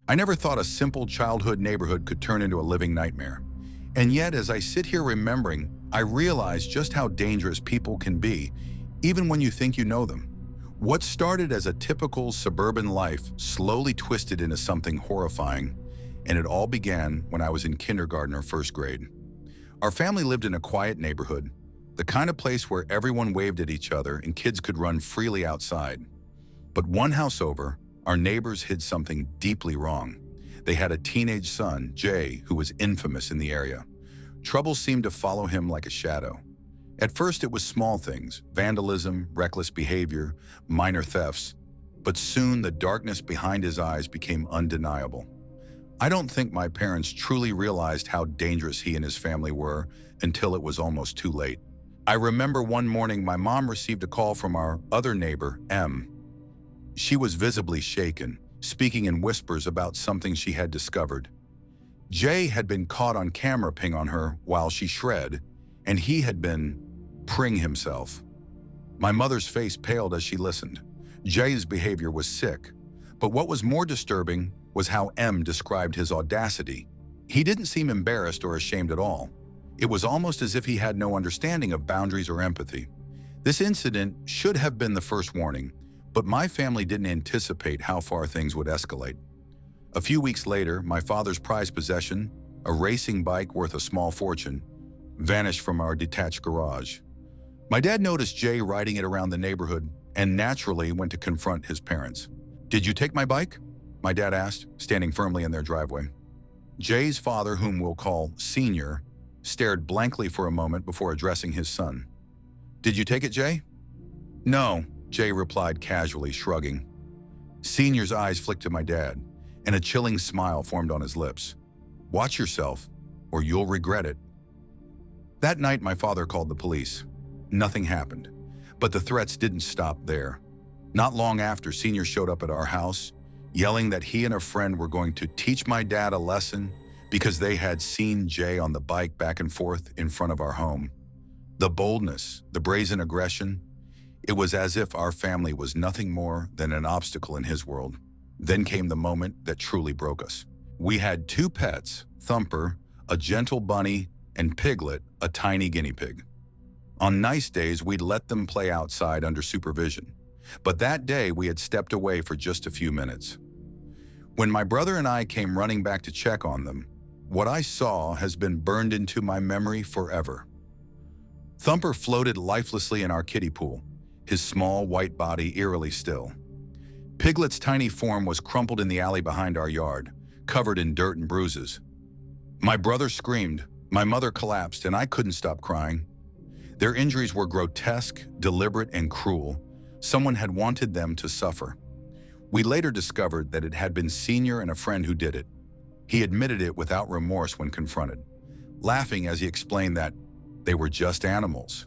I never thought a simple childhood neighborhood could turn into a living nightmare. And yet, as I sit here remembering, I realize just how dangerous people can be, even when you think you know them. What started as a typical suburban life slowly twisted into something horrifying, and it all began when I was in kindergarten or first grade. Our family lived in a quiet neighborhood, the kind of place where everyone waved at each other and kids could run freely outside. But one house over, our neighbors hid something deeply wrong. They had a teenage son, Jay, who was infamous in the area. Trouble seemed to follow him like a shadow. At first it was small things, vandalism, reckless behavior, minor thefts, but soon the darkness behind his eyes became undeniable. I don't think my parents truly realized how dangerous he and his family were until it was almost too late. I remember one morning my mom received a call from our other neighbor, M. She was visibly shaken, speaking in whispers about something she had discovered. Jay had been caught on camera peeing on her while she shred, and he had been preying himself. My mother's face paled as she listened. Jay's behavior was sick, but what was more disturbing was how M described his audacity. He didn't seem embarrassed or ashamed at all. It was almost as if he had no understanding of boundaries or empathy. This incident should have been the first warning, but my family didn't anticipate how far things would escalate. A few weeks later, my father's prized possession, a racing bike worth a small fortune, vanished from our detached garage. My dad noticed Jay riding it around the neighborhood and naturally went to confront his parents. "Did you take my bike?" my dad asked, standing firmly in their driveway. Jay's father, whom we'll call Senior, stared blankly for a moment before addressing his son. "Did you take it, Jay?" "No," Jay replied casually, shrugging. Senior's eyes flicked to my dad, and a chilling smile formed on his lips. "Watch yourself, or you'll regret it." That night, my father called the police. Nothing happened, but the threats didn't stop there. Not long after, Senior showed up at our house, yelling that he and a friend were going to teach my dad a lesson because they had seen Jay on the bike back and forth in front of our home. The boldness, the brazen aggression, it was as if our family was nothing more than an obstacle in his world. Then came the moment that truly broke us. We had two pets, Thumper, a gentle bunny, and Piglet, a tiny guinea pig. On nice days, we'd let them play outside under supervision, but that day we had stepped away for just a few minutes. When my brother and I came running back to check on them, what I saw has been burned into my memory forever. Thumper floated lifelessly in our kiddie pool, his small white body eerily still. Piglet's tiny form was crumpled in the alley behind our yard, covered in dirt and bruises. My brother screamed, my mother collapsed, and I couldn't stop crying. Their injuries were grotesque, deliberate, and cruel. Someone had wanted them to suffer. We later discovered that it had been Senior and a friend who did it. He admitted it without remorse when confronted, laughing as he explained that they were just animals.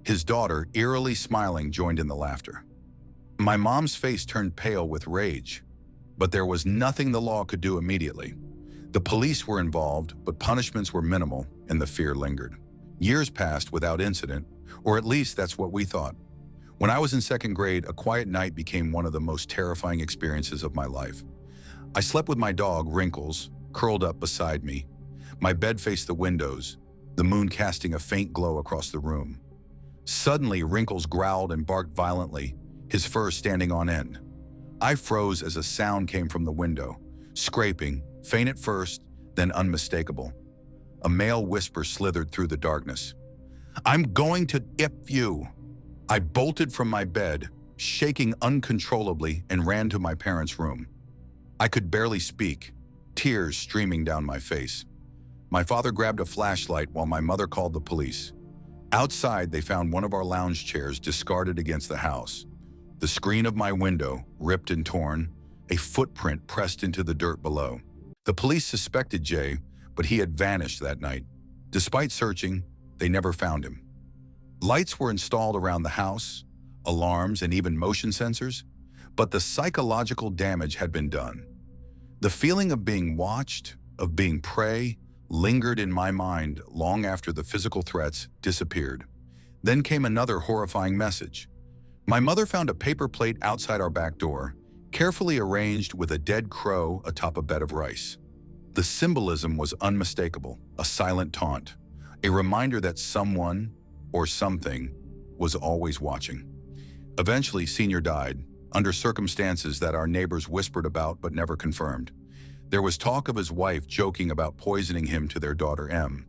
His daughter, eerily smiling, joined in the laughter. My mom's face turned pale with rage, but there was nothing the law could do immediately. The police were involved, but punishments were minimal, and the fear lingered. Years passed without incident, or at least that's what we thought. When I was in second grade, a quiet night became one of the most terrifying experiences of my life. I slept with my dog, Wrinkles, curled up beside me. My bed faced the windows, the moon casting a faint glow across the room. Suddenly, Wrinkles growled and barked violently, his fur standing on end. I froze as a sound came from the window, scraping, faint at first, then unmistakable. A male whisper slithered through the darkness. "I'm going to ip you." I bolted from my bed, shaking uncontrollably, and ran to my parents' room. I could barely speak, tears streaming down my face. My father grabbed a flashlight while my mother called the police. Outside, they found one of our lounge chairs discarded against the house. The screen of my window, ripped and torn, a footprint pressed into the dirt below. The police suspected Jay, but he had vanished that night. Despite searching, they never found him. Lights were installed around the house, alarms, and even motion sensors, but the psychological damage had been done. The feeling of being watched, of being prey, lingered in my mind long after the physical threats disappeared. Then came another horrifying message. My mother found a paper plate outside our back door, carefully arranged with a dead crow atop a bed of rice. The symbolism was unmistakable, a silent taunt, a reminder that someone or something was always watching. Eventually, Senior died, under circumstances that our neighbors whispered about but never confirmed. There was talk of his wife joking about poisoning him to their daughter M,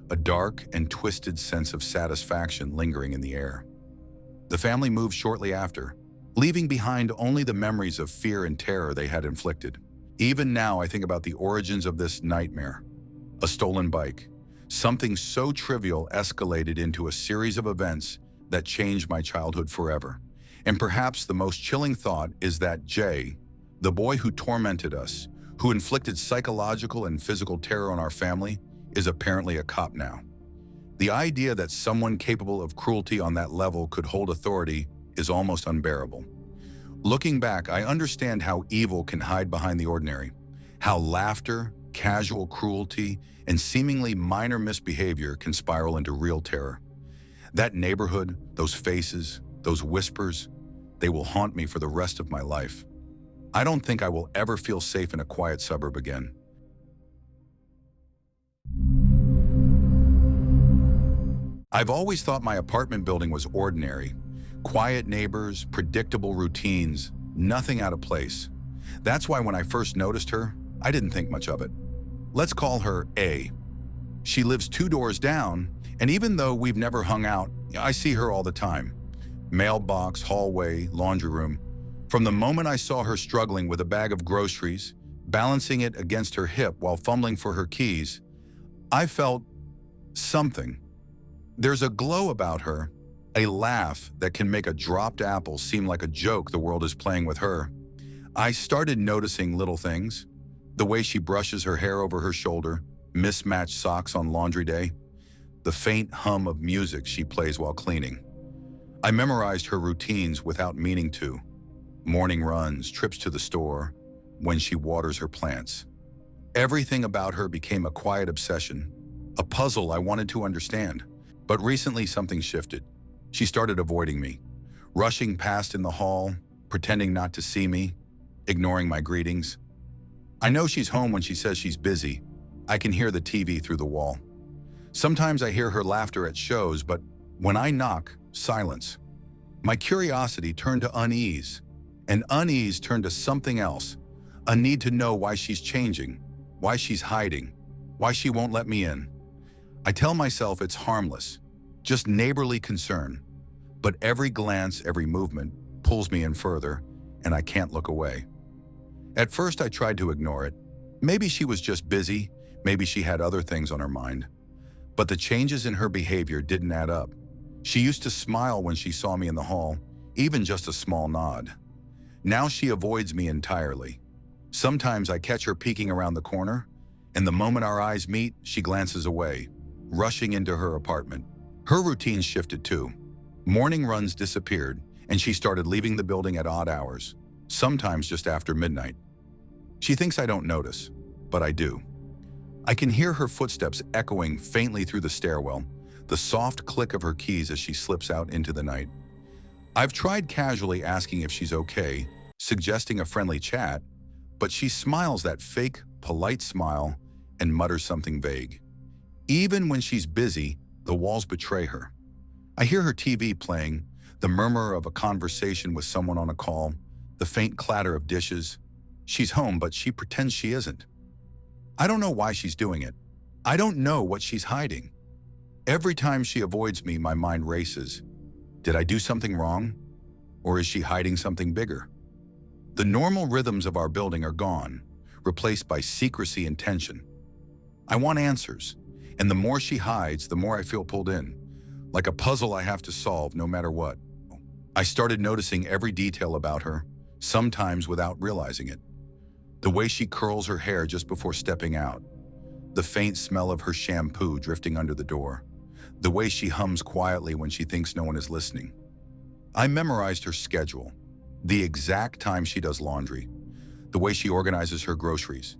a dark and twisted sense of satisfaction lingering in the air. The family moved shortly after, leaving behind only the memories of fear and terror they had inflicted. Even now, I think about the origins of this nightmare. A stolen bike. Something so trivial escalated into a series of events that changed my childhood forever. And perhaps the most chilling thought is that Jay, the boy who tormented us, who inflicted psychological and physical terror on our family, is apparently a cop now. The idea that someone capable of cruelty on that level could hold authority is almost unbearable. Looking back, I understand how evil can hide behind the ordinary, how laughter, casual cruelty, and seemingly minor misbehavior can spiral into real terror. That neighborhood, those faces, those whispers, they will haunt me for the rest of my life. I don't think I will ever feel safe in a quiet suburb again. I've always thought my apartment building was ordinary. Quiet neighbors, predictable routines, nothing out of place. That's why when I first noticed her, I didn't think much of it. Let's call her A. She lives 2 doors down, and even though we've never hung out, I see her all the time. Mailbox, hallway, laundry room. From the moment I saw her struggling with a bag of groceries, balancing it against her hip while fumbling for her keys, I felt something. There's a glow about her, a laugh that can make a dropped apple seem like a joke the world is playing with her. I started noticing little things. The way she brushes her hair over her shoulder, mismatched socks on laundry day, the faint hum of music she plays while cleaning. I memorized her routines without meaning to. Morning runs, trips to the store, when she waters her plants. Everything about her became a quiet obsession, a puzzle I wanted to understand. But recently something shifted. She started avoiding me, rushing past in the hall, pretending not to see me, ignoring my greetings. I know she's home when she says she's busy. I can hear the TV through the wall. Sometimes I hear her laughter at shows, but when I knock, silence. My curiosity turned to unease, and unease turned to something else, a need to know why she's changing, why she's hiding, why she won't let me in. I tell myself it's harmless, just neighborly concern, but every glance, every movement pulls me in further, and I can't look away. At first, I tried to ignore it. Maybe she was just busy, maybe she had other things on her mind. But the changes in her behavior didn't add up. She used to smile when she saw me in the hall, even just a small nod. Now she avoids me entirely. Sometimes I catch her peeking around the corner, and the moment our eyes meet, she glances away, rushing into her apartment. Her routine shifted too. Morning runs disappeared, and she started leaving the building at odd hours, sometimes just after midnight. She thinks I don't notice, but I do. I can hear her footsteps echoing faintly through the stairwell, the soft click of her keys as she slips out into the night. I've tried casually asking if she's okay, suggesting a friendly chat, but she smiles that fake, polite smile and mutters something vague. Even when she's busy, the walls betray her. I hear her TV playing, the murmur of a conversation with someone on a call, the faint clatter of dishes. She's home, but she pretends she isn't. I don't know why she's doing it. I don't know what she's hiding. Every time she avoids me, my mind races. Did I do something wrong? Or is she hiding something bigger? The normal rhythms of our building are gone, replaced by secrecy and tension. I want answers, and the more she hides, the more I feel pulled in, like a puzzle I have to solve no matter what. I started noticing every detail about her, sometimes without realizing it. The way she curls her hair just before stepping out, the faint smell of her shampoo drifting under the door, the way she hums quietly when she thinks no one is listening. I memorized her schedule, the exact time she does laundry, the way she organizes her groceries,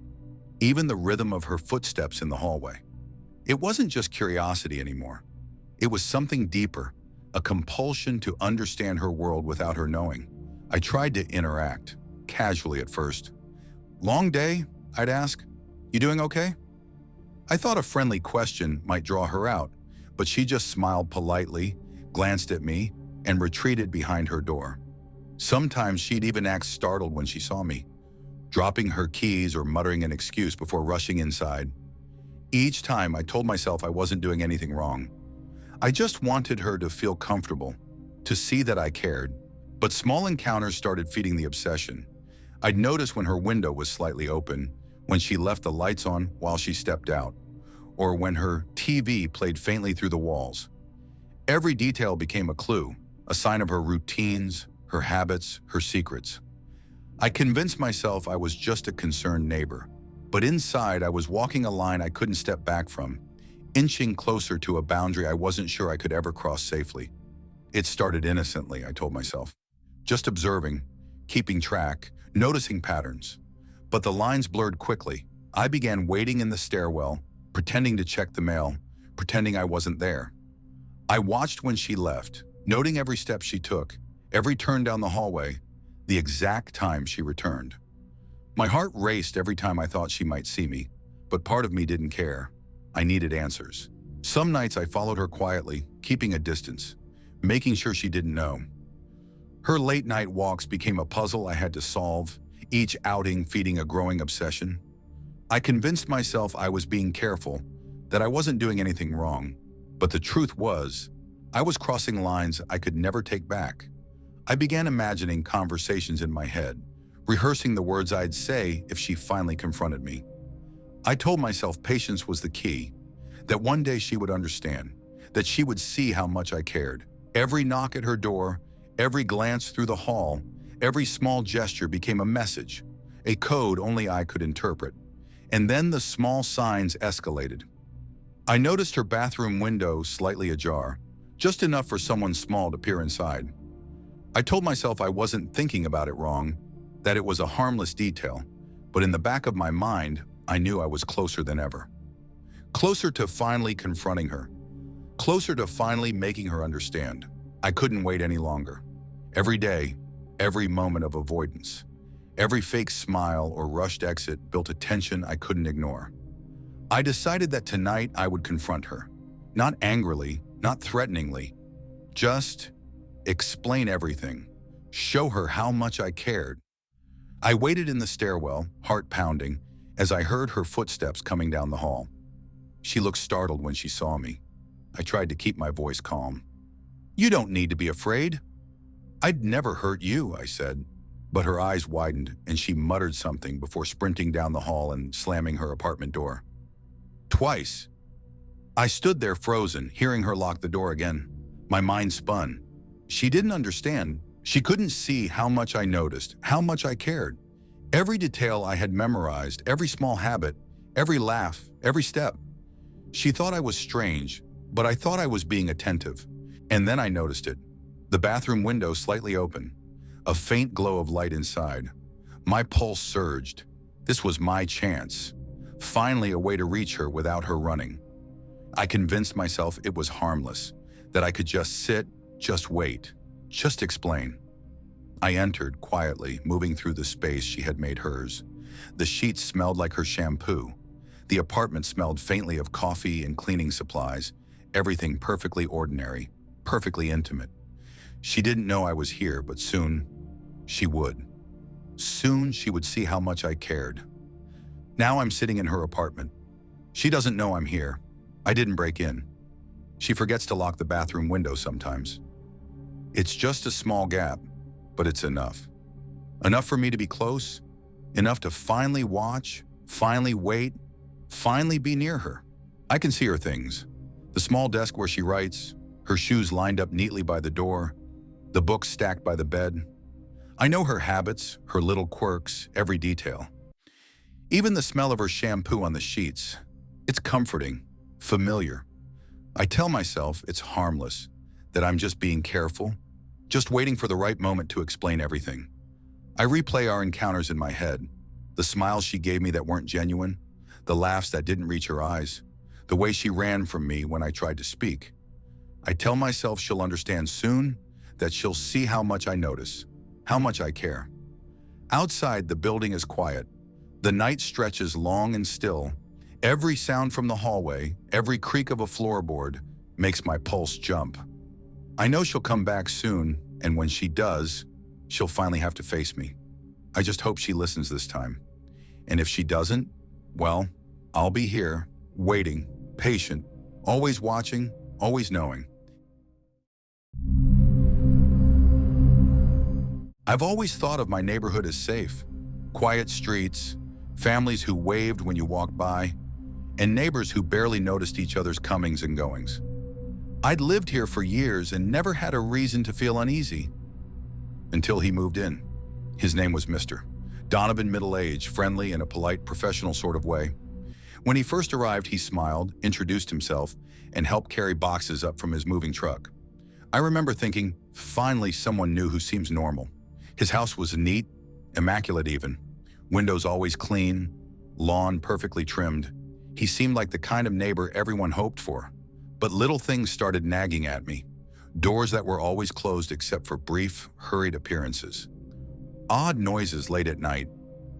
even the rhythm of her footsteps in the hallway. It wasn't just curiosity anymore. It was something deeper, a compulsion to understand her world without her knowing. I tried to interact, casually at first. "Long day?" I'd ask. "You doing okay?" I thought a friendly question might draw her out, but she just smiled politely, glanced at me, and retreated behind her door. Sometimes she'd even act startled when she saw me, dropping her keys or muttering an excuse before rushing inside. Each time I told myself I wasn't doing anything wrong. I just wanted her to feel comfortable, to see that I cared. But small encounters started feeding the obsession. I'd notice when her window was slightly open, when she left the lights on while she stepped out, or when her TV played faintly through the walls. Every detail became a clue, a sign of her routines, her habits, her secrets. I convinced myself I was just a concerned neighbor, but inside I was walking a line I couldn't step back from, inching closer to a boundary I wasn't sure I could ever cross safely. It started innocently, I told myself. Just observing, keeping track, noticing patterns. But the lines blurred quickly. I began waiting in the stairwell, pretending to check the mail, pretending I wasn't there. I watched when she left, noting every step she took, every turn down the hallway, the exact time she returned. My heart raced every time I thought she might see me, but part of me didn't care. I needed answers. Some nights I followed her quietly, keeping a distance, making sure she didn't know. Her late-night walks became a puzzle I had to solve, each outing feeding a growing obsession. I convinced myself I was being careful, that I wasn't doing anything wrong. But the truth was, I was crossing lines I could never take back. I began imagining conversations in my head, rehearsing the words I'd say if she finally confronted me. I told myself patience was the key, that one day she would understand, that she would see how much I cared. Every knock at her door, every glance through the hall, every small gesture became a message, a code only I could interpret. And then the small signs escalated. I noticed her bathroom window slightly ajar, just enough for someone small to peer inside. I told myself I wasn't thinking about it wrong, that it was a harmless detail, but in the back of my mind, I knew I was closer than ever. Closer to finally confronting her. Closer to finally making her understand. I couldn't wait any longer. Every day, every moment of avoidance, every fake smile or rushed exit built a tension I couldn't ignore. I decided that tonight I would confront her. Not angrily, not threateningly. Just explain everything. Show her how much I cared. I waited in the stairwell, heart pounding, as I heard her footsteps coming down the hall. She looked startled when she saw me. I tried to keep my voice calm. "You don't need to be afraid." "I'd never hurt you," I said. But her eyes widened and she muttered something before sprinting down the hall and slamming her apartment door. Twice. I stood there frozen, hearing her lock the door again. My mind spun. She didn't understand. She couldn't see how much I noticed, how much I cared. Every detail I had memorized, every small habit, every laugh, every step. She thought I was strange, but I thought I was being attentive. And then I noticed it. The bathroom window slightly open. A faint glow of light inside. My pulse surged. This was my chance. Finally a way to reach her without her running. I convinced myself it was harmless, that I could just sit, just wait, just explain. I entered quietly, moving through the space she had made hers. The sheets smelled like her shampoo. The apartment smelled faintly of coffee and cleaning supplies, everything perfectly ordinary, perfectly intimate. She didn't know I was here, but soon she would. Soon she would see how much I cared. Now I'm sitting in her apartment. She doesn't know I'm here. I didn't break in. She forgets to lock the bathroom window sometimes. It's just a small gap, but it's enough. Enough for me to be close, enough to finally watch, finally wait, finally be near her. I can see her things. The small desk where she writes, her shoes lined up neatly by the door, the books stacked by the bed. I know her habits, her little quirks, every detail. Even the smell of her shampoo on the sheets. It's comforting, familiar. I tell myself it's harmless, that I'm just being careful, just waiting for the right moment to explain everything. I replay our encounters in my head, the smiles she gave me that weren't genuine, the laughs that didn't reach her eyes, the way she ran from me when I tried to speak. I tell myself she'll understand soon, that she'll see how much I notice, how much I care. Outside, the building is quiet. The night stretches long and still. Every sound from the hallway, every creak of a floorboard, makes my pulse jump. I know she'll come back soon, and when she does, she'll finally have to face me. I just hope she listens this time. And if she doesn't, well, I'll be here, waiting, patient, always watching, always knowing. I've always thought of my neighborhood as safe. Quiet streets, families who waved when you walked by, and neighbors who barely noticed each other's comings and goings. I'd lived here for years and never had a reason to feel uneasy. Until he moved in. His name was Mr. Donovan, middle-aged, friendly in a polite, professional sort of way. When he first arrived, he smiled, introduced himself, and helped carry boxes up from his moving truck. I remember thinking, finally someone new who seems normal. His house was neat, immaculate even. Windows always clean, lawn perfectly trimmed. He seemed like the kind of neighbor everyone hoped for. But little things started nagging at me. Doors that were always closed except for brief, hurried appearances. Odd noises late at night,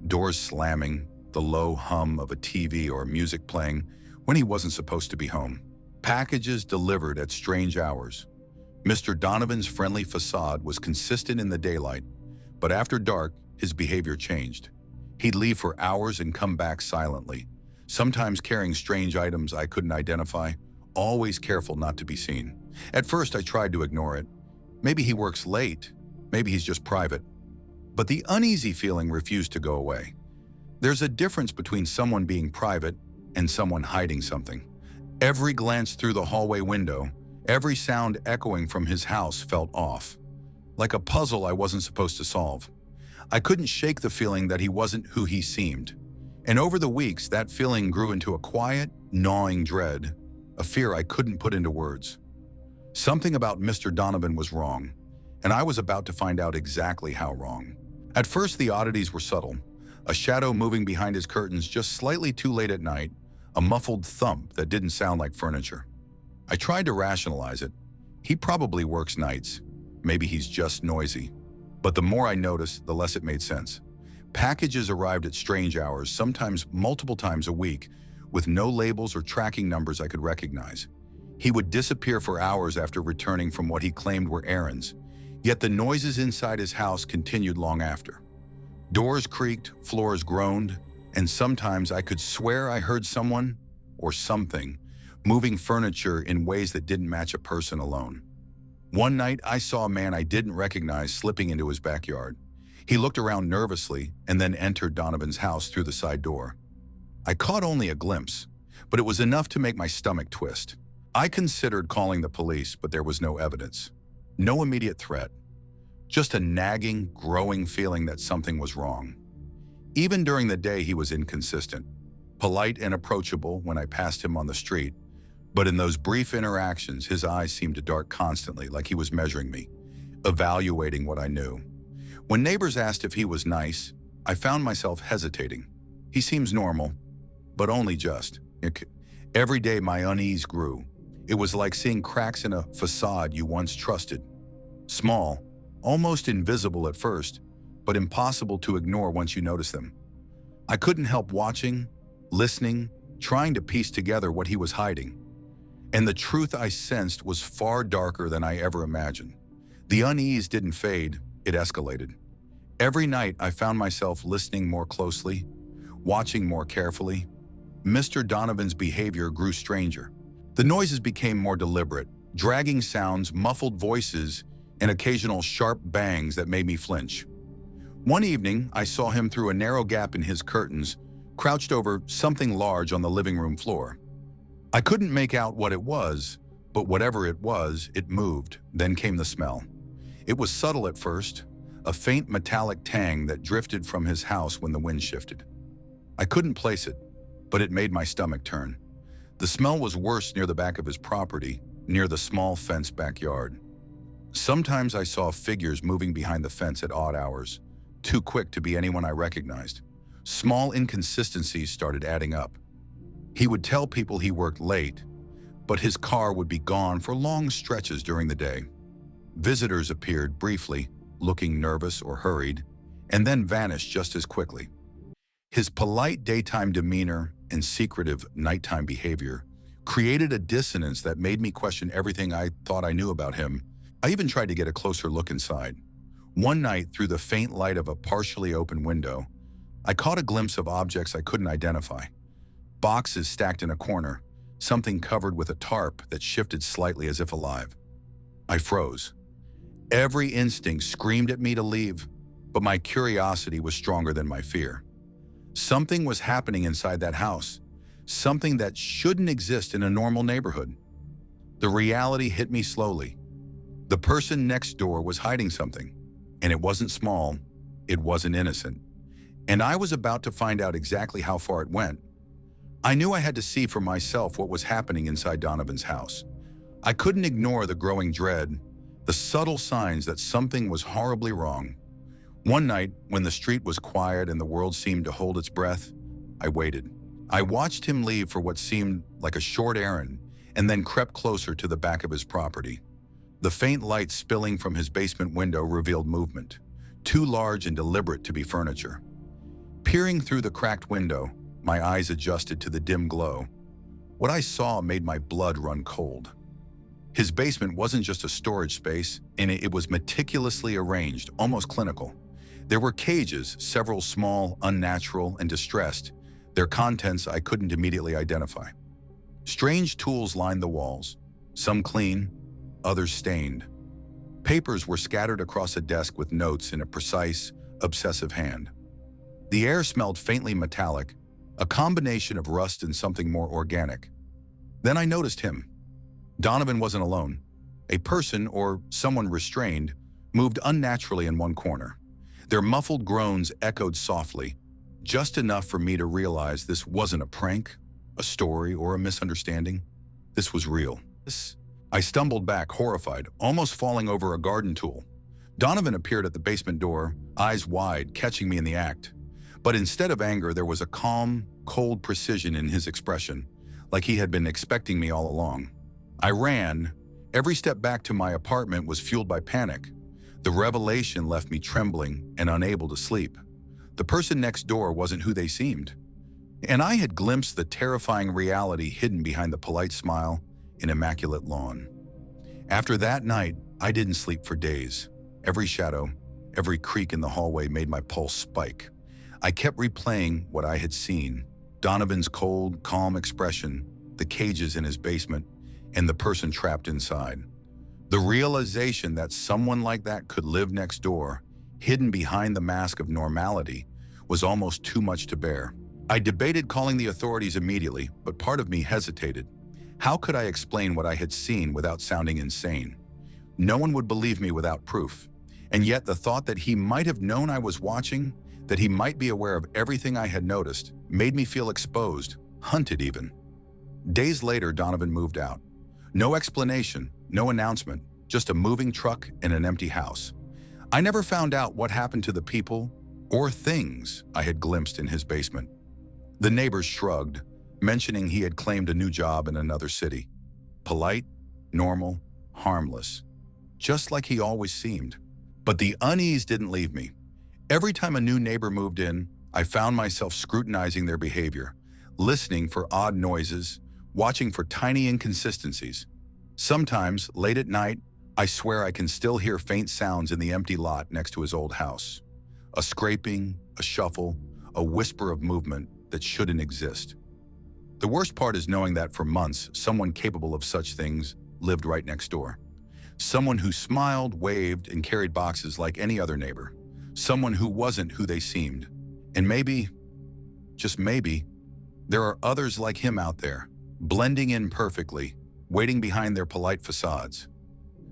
doors slamming, the low hum of a TV or music playing when he wasn't supposed to be home. Packages delivered at strange hours. Mr. Donovan's friendly facade was consistent in the daylight, but after dark, his behavior changed. He'd leave for hours and come back silently, sometimes carrying strange items I couldn't identify, always careful not to be seen. At first, I tried to ignore it. Maybe he works late, maybe he's just private. But the uneasy feeling refused to go away. There's a difference between someone being private and someone hiding something. Every glance through the hallway window, every sound echoing from his house felt off. Like a puzzle I wasn't supposed to solve. I couldn't shake the feeling that he wasn't who he seemed. And over the weeks, that feeling grew into a quiet, gnawing dread, a fear I couldn't put into words. Something about Mr. Donovan was wrong, and I was about to find out exactly how wrong. At first, the oddities were subtle. A shadow moving behind his curtains just slightly too late at night, a muffled thump that didn't sound like furniture. I tried to rationalize it. He probably works nights. Maybe he's just noisy. But the more I noticed, the less it made sense. Packages arrived at strange hours, sometimes multiple times a week, with no labels or tracking numbers I could recognize. He would disappear for hours after returning from what he claimed were errands, yet the noises inside his house continued long after. Doors creaked, floors groaned, and sometimes I could swear I heard someone, or something, moving furniture in ways that didn't match a person alone. One night, I saw a man I didn't recognize slipping into his backyard. He looked around nervously and then entered Donovan's house through the side door. I caught only a glimpse, but it was enough to make my stomach twist. I considered calling the police, but there was no evidence. No immediate threat. Just a nagging, growing feeling that something was wrong. Even during the day, he was inconsistent. Polite and approachable when I passed him on the street, but in those brief interactions, his eyes seemed to dart constantly, like he was measuring me, evaluating what I knew. When neighbors asked if he was nice, I found myself hesitating. He seems normal, but only just. Every day my unease grew. It was like seeing cracks in a facade you once trusted. Small, almost invisible at first, but impossible to ignore once you notice them. I couldn't help watching, listening, trying to piece together what he was hiding. And the truth I sensed was far darker than I ever imagined. The unease didn't fade, it escalated. Every night I found myself listening more closely, watching more carefully. Mr. Donovan's behavior grew stranger. The noises became more deliberate, dragging sounds, muffled voices, and occasional sharp bangs that made me flinch. One evening, I saw him through a narrow gap in his curtains, crouched over something large on the living room floor. I couldn't make out what it was, but whatever it was, it moved. Then came the smell. It was subtle at first, a faint metallic tang that drifted from his house when the wind shifted. I couldn't place it, but it made my stomach turn. The smell was worse near the back of his property, near the small fenced backyard. Sometimes I saw figures moving behind the fence at odd hours, too quick to be anyone I recognized. Small inconsistencies started adding up. He would tell people he worked late, but his car would be gone for long stretches during the day. Visitors appeared briefly, looking nervous or hurried, and then vanished just as quickly. His polite daytime demeanor and secretive nighttime behavior created a dissonance that made me question everything I thought I knew about him. I even tried to get a closer look inside. One night, through the faint light of a partially open window, I caught a glimpse of objects I couldn't identify. Boxes stacked in a corner, something covered with a tarp that shifted slightly as if alive. I froze. Every instinct screamed at me to leave, but my curiosity was stronger than my fear. Something was happening inside that house, something that shouldn't exist in a normal neighborhood. The reality hit me slowly. The person next door was hiding something, and it wasn't small, it wasn't innocent. And I was about to find out exactly how far it went. I knew I had to see for myself what was happening inside Donovan's house. I couldn't ignore the growing dread, the subtle signs that something was horribly wrong. One night, when the street was quiet and the world seemed to hold its breath, I waited. I watched him leave for what seemed like a short errand and then crept closer to the back of his property. The faint light spilling from his basement window revealed movement, too large and deliberate to be furniture. Peering through the cracked window, my eyes adjusted to the dim glow. What I saw made my blood run cold. His basement wasn't just a storage space, and it was meticulously arranged, almost clinical. There were cages, several small, unnatural, and distressed, their contents I couldn't immediately identify. Strange tools lined the walls, some clean, others stained. Papers were scattered across a desk with notes in a precise, obsessive hand. The air smelled faintly metallic, a combination of rust and something more organic. Then I noticed him. Donovan wasn't alone. A person, or someone restrained, moved unnaturally in one corner. Their muffled groans echoed softly, just enough for me to realize this wasn't a prank, a story, or a misunderstanding. This was real. I stumbled back, horrified, almost falling over a garden tool. Donovan appeared at the basement door, eyes wide, catching me in the act. But instead of anger, there was a calm, cold precision in his expression, like he had been expecting me all along. I ran. Every step back to my apartment was fueled by panic. The revelation left me trembling and unable to sleep. The person next door wasn't who they seemed. And I had glimpsed the terrifying reality hidden behind the polite smile and immaculate lawn. After that night, I didn't sleep for days. Every shadow, every creak in the hallway made my pulse spike. I kept replaying what I had seen: Donovan's cold, calm expression, the cages in his basement, and the person trapped inside. The realization that someone like that could live next door, hidden behind the mask of normality, was almost too much to bear. I debated calling the authorities immediately, but part of me hesitated. How could I explain what I had seen without sounding insane? No one would believe me without proof. And yet the thought that he might have known I was watching, that he might be aware of everything I had noticed, made me feel exposed, hunted even. Days later, Donovan moved out. No explanation, no announcement, just a moving truck and an empty house. I never found out what happened to the people or things I had glimpsed in his basement. The neighbors shrugged, mentioning he had claimed a new job in another city. Polite, normal, harmless, just like he always seemed. But the unease didn't leave me. Every time a new neighbor moved in, I found myself scrutinizing their behavior, listening for odd noises, watching for tiny inconsistencies. Sometimes, late at night, I swear I can still hear faint sounds in the empty lot next to his old house. A scraping, a shuffle, a whisper of movement that shouldn't exist. The worst part is knowing that for months, someone capable of such things lived right next door. Someone who smiled, waved, and carried boxes like any other neighbor. Someone who wasn't who they seemed. And maybe, just maybe, there are others like him out there, blending in perfectly, waiting behind their polite facades.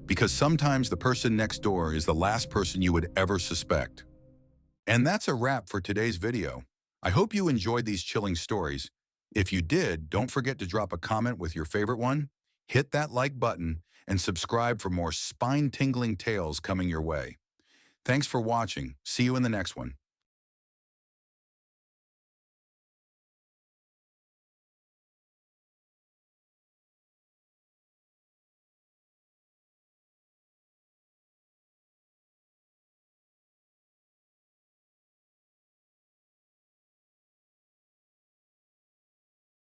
Because sometimes the person next door is the last person you would ever suspect. And that's a wrap for today's video. I hope you enjoyed these chilling stories. If you did, don't forget to drop a comment with your favorite one, hit that like button, and subscribe for more spine-tingling tales coming your way. Thanks for watching. See you in the next one.